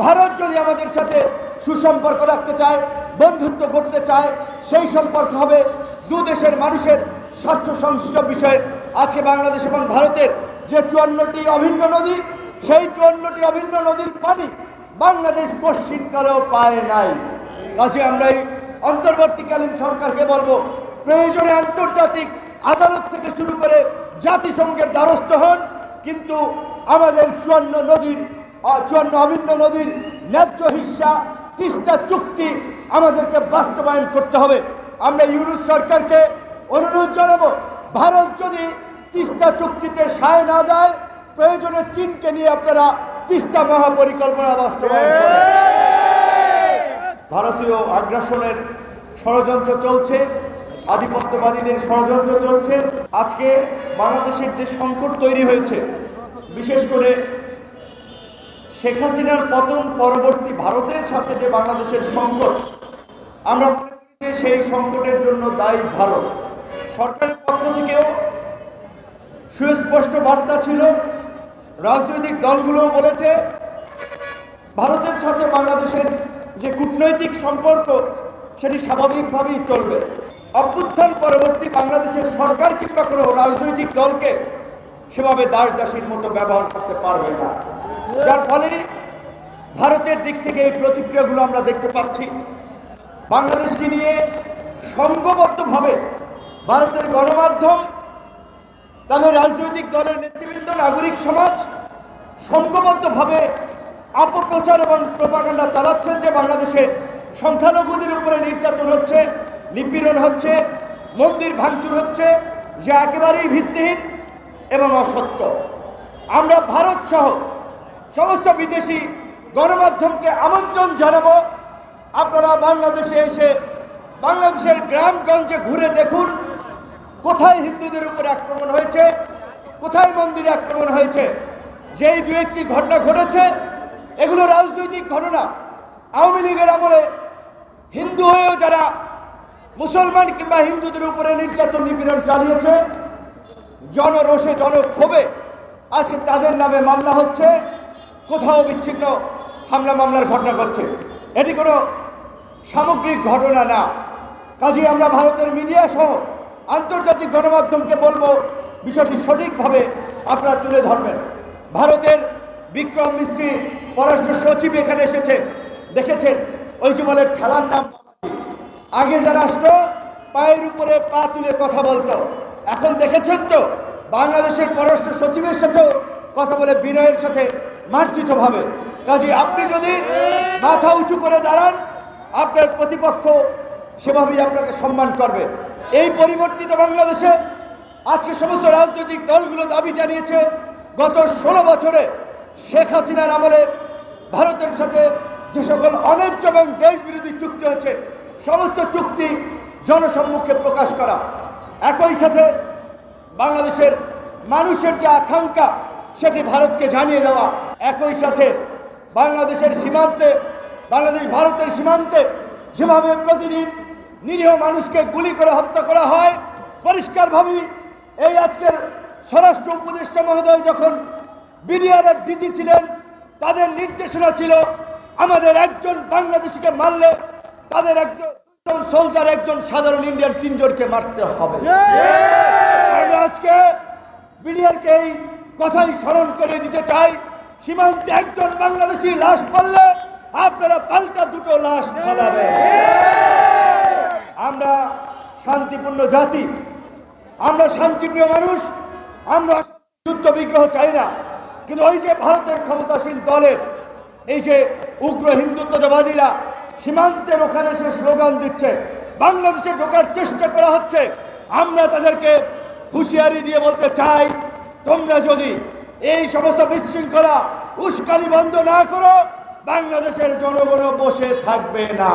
ভারত যদি আমাদের সাথে সুসম্পর্ক রাখতে চায়, বন্ধুত্ব করতে চায়, সেই সম্পর্ক হবে দু দেশের মানুষের স্বার্থ সংশ্লিষ্ট বিষয়ে। আছে বাংলাদেশ এবং ভারতের যে 54টি অভিন্ন নদী, সেই 54টি অভিন্ন নদীর পানি বাংলাদেশ পশ্চিমকালেও পায় নাই। কাজে আমরা এই অন্তর্বর্তীকালীন সরকারকে বলবো, প্রয়োজনে আন্তর্জাতিক আদালত থেকে শুরু করে জাতিসংঘের দ্বারস্থ হন, কিন্তু আমাদের 54 অভিন্ন নদীর ন্যায্য হিস্সা তিস্তা চুক্তি আমাদেরকে বাস্তবায়ন করতে হবে। আমরা ইউনূস সরকারকে অনুরোধ জানাবো, ভারত যদি তিস্তা চুক্তিতে সায় না দেয়, প্রয়োজনে চীনকে নিয়ে আপনারা তিস্তা মহাপরিকল্পনা বাস্তবায়ন করেন। ভারতীয় আগ্রাসনের ষড়যন্ত্র চলছে, আধিপত্যবাদীদের ষড়যন্ত্র চলছে। আজকে বাংলাদেশের যে সংকট তৈরি হয়েছে, বিশেষ করে শেখ হাসিনার পতন পরবর্তী ভারতের সাথে যে বাংলাদেশের সংকট, আমরা মনে করি যে সেই সংকটের জন্য দায়ী ভারত। সরকারের পক্ষ থেকেও সুস্পষ্ট বার্তা ছিল, রাজনৈতিক দলগুলোও বলেছে ভারতের সাথে বাংলাদেশের যে কূটনৈতিক সম্পর্ক সেটি স্বাভাবিকভাবেই চলবে। অভ্যুত্থান পরবর্তী বাংলাদেশের সরকার কিংবা কোনো রাজনৈতিক দলকে সেভাবে দাস দাসীর মতো ব্যবহার করতে পারবে না, যার ফলে ভারতের দিক থেকে এই প্রতিক্রিয়াগুলো আমরা দেখতে পাচ্ছি। বাংলাদেশকে নিয়ে সংঘবদ্ধভাবে ভারতের গণমাধ্যম, তাদের রাজনৈতিক দলের নেতৃবৃন্দ, নাগরিক সমাজ সংঘবদ্ধভাবে অপপ্রচার এবং প্রোপাগান্ডা চালাচ্ছেন যে বাংলাদেশে সংখ্যালঘুদের উপরে নির্যাতন হচ্ছে, নিপীড়ন হচ্ছে, মন্দির ভাঙচুর হচ্ছে, যা একেবারেই ভিত্তিহীন এবং অসত্য। আমরা ভারত সহ সমস্ত বিদেশি গণমাধ্যমকে আমন্ত্রণ জানাবো, আপনারা বাংলাদেশে এসে বাংলাদেশের গ্রামগঞ্জে ঘুরে দেখুন কোথায় হিন্দুদের উপরে আক্রমণ হয়েছে, কোথায় মন্দিরে আক্রমণ হয়েছে। যেই দু একটি ঘটনা ঘটেছে এগুলো রাজনৈতিক ঘটনা। আওয়ামী লীগের আমলে হিন্দু হয়েও যারা মুসলমান কিংবা হিন্দুদের উপরে নির্যাতন নিপীড়ন চালিয়েছে, জনরোষে জনক্ষোভে আজকে তাদের নামে মামলা হচ্ছে, কোথাও বিচ্ছিন্ন হামলা মামলার ঘটনা ঘটছে। এটি কোনো সামগ্রিক ঘটনা না। কাজেই আমরা ভারতের মিডিয়া সহ আন্তর্জাতিক গণমাধ্যমকে বলবো, বিষয়টি সঠিকভাবে আপনারা তুলে ধরবেন। ভারতের বিক্রম মিশ্রি পররাষ্ট্র সচিব এখানে এসেছে, দেখেছেন ওই যে বলে ঠেলার নাম। আগে যারা আসতো পায়ের উপরে পা তুলে কথা বলতো, এখন দেখেছেন তো বাংলাদেশের পররাষ্ট্র সচিবের সাথেও কথা বলে বিনয়ের সাথে মার্জিতভাবে। কাজে আপনি যদি মাথা উঁচু করে দাঁড়ান, আপনার প্রতিপক্ষ সেভাবেই আপনাকে সম্মান করবে। এই পরিবর্তিত বাংলাদেশে আজকে সমস্ত রাজনৈতিক দলগুলো দাবি জানিয়েছে, গত 16 বছরে শেখ হাসিনার আমলে ভারতের সাথে যে সকল অন্যায্য এবং দেশবিরোধী চুক্তি হয়েছে, সমস্ত চুক্তি জনসম্মুখে প্রকাশ করা, একই সাথে বাংলাদেশের মানুষের যে আকাঙ্ক্ষা সেটি ভারতকে জানিয়ে দেওয়া, একই সাথে বাংলাদেশের সীমান্তে, বাংলাদেশ ভারতের সীমান্তে যেভাবে প্রতিদিন নিরীহ মানুষকে গুলি করে হত্যা করা হয়, পরিষ্কারভাবেই এই আজকের স্বরাষ্ট্র উপদেষ্টা মহোদয় যখন বিডিআরের ডিজি ছিলেন, তাদের নির্দেশনা ছিল আমাদের একজন বাংলাদেশিকে মারলে তাদের একজন সোলজার, একজন সাধারণ ইন্ডিয়ান 3 জনকে মারতে হবে। আমরা আজকে বিডিআরকে এই কথাই স্মরণ করে দিতে চাই, সীমান্তে একজন বাংলাদেশি লাশ পারলে আপনারা পাল্টা 2টো লাশ ফালাবেন। আমরা শান্তিপূর্ণ জাতি, আমরা শান্তিপ্রিয় মানুষ, আমরা যুদ্ধ বিগ্রহ চাই না। কিন্তু ওই যে ভারতের ক্ষমতাসীন দলের এই যে উগ্র হিন্দুত্ববাদীরা সীমান্তের ওখানে সে স্লোগান দিচ্ছে, বাংলাদেশে ঢোকার চেষ্টা করা হচ্ছে, আমরা তাদেরকে হুঁশিয়ারি দিয়ে বলতে চাই, তোমরা যদি এই সমস্ত বিশৃঙ্খলা উস্কানি বন্ধ না করো, বাংলাদেশের জনগণ বসে থাকবে না।